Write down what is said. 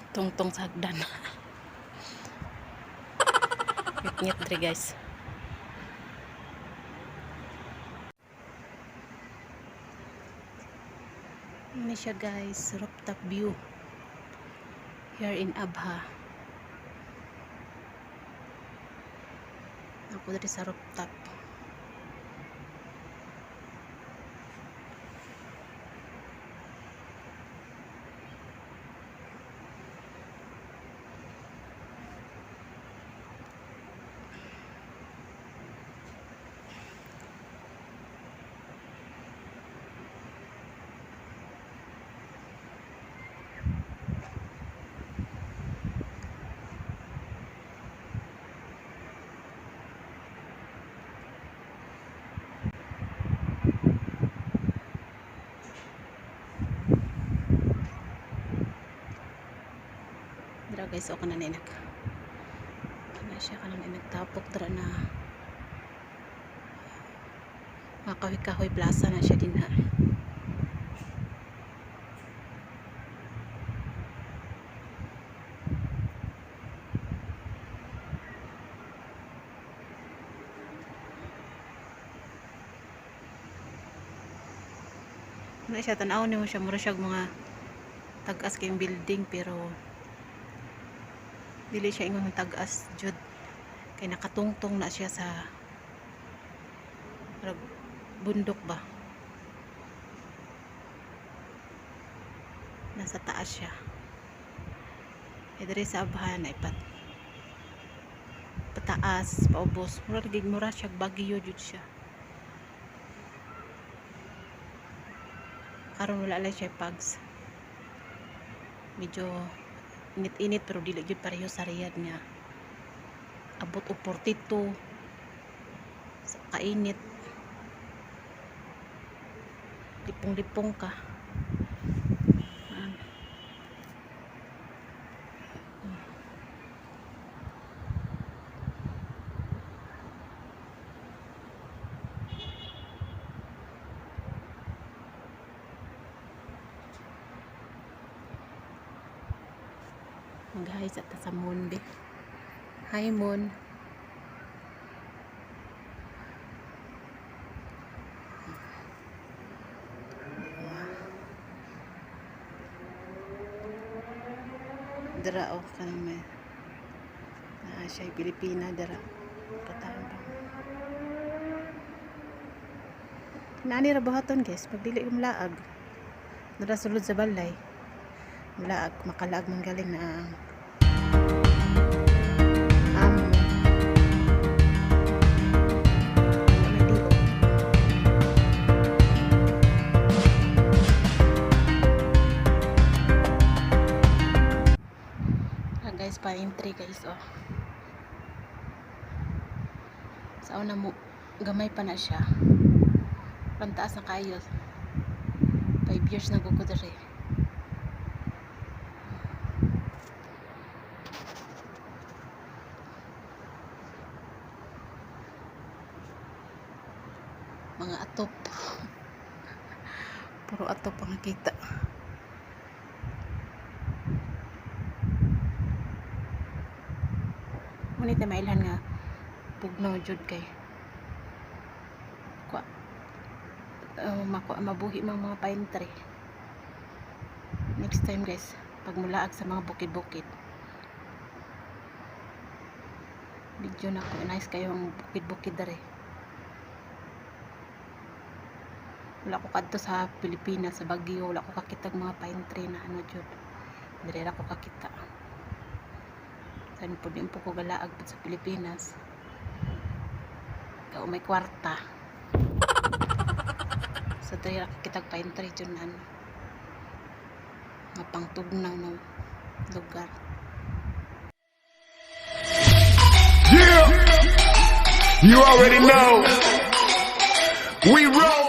Tungtong sa hagdan. Ngit-ngit dre guys. Ini siya guys, rooftop view here in Abha. Ako dito sa rooftop. Dira guys, o kanan inak. Kana siya kanan inak tapok dira na. Makahoy-kahoy plaza na siya din ha. Ano siya, tanaw niyo siya, mura siya mga tag-as kayong building pero dili siya ingon tag-as jud kay nakatungtong na siya sa bundok ba, nasa taas siya. Diri sa Abha na pataas paubos, mura siya bagyo jud siya. Karon wala lang siya pags, medyo init-init pero dili gyud pareho sa Riyadh nga abot og 42 sa kainit, lipong-lipong ka. Guys, at sa moon be. Hi moon. Dara o kanang may siya Pilipina dara katahan pa. Nani ra buhaton guys, pagdili umlaag. Dara sulod sa balay. Mulaag makalaag man galing na guys, pa entry guys oh. Sa una mo gamay pa na siya. Pantaas na kayo. 5 years na gugo dere. Mga atop. Puro atop ang nakita. Ngunit na mailhan nga pugnaw jud kay mabuhi mga pine tree. Next time guys, pag mulaag sa mga bukid-bukid, video na ko nice kayo ang bukid-bukid dere. Wala ko kadto sa Pilipinas, sa Baguio, wala ko kakitag mga pine tree na ano jud. Dire ra ko kakita. San po din po ko galaag sa Pilipinas. Ikaw may kwarta. Sa dire ra kakitag pine tree jud na ano. Mapangtugnaw na lugar. Yeah! You already know. We roll!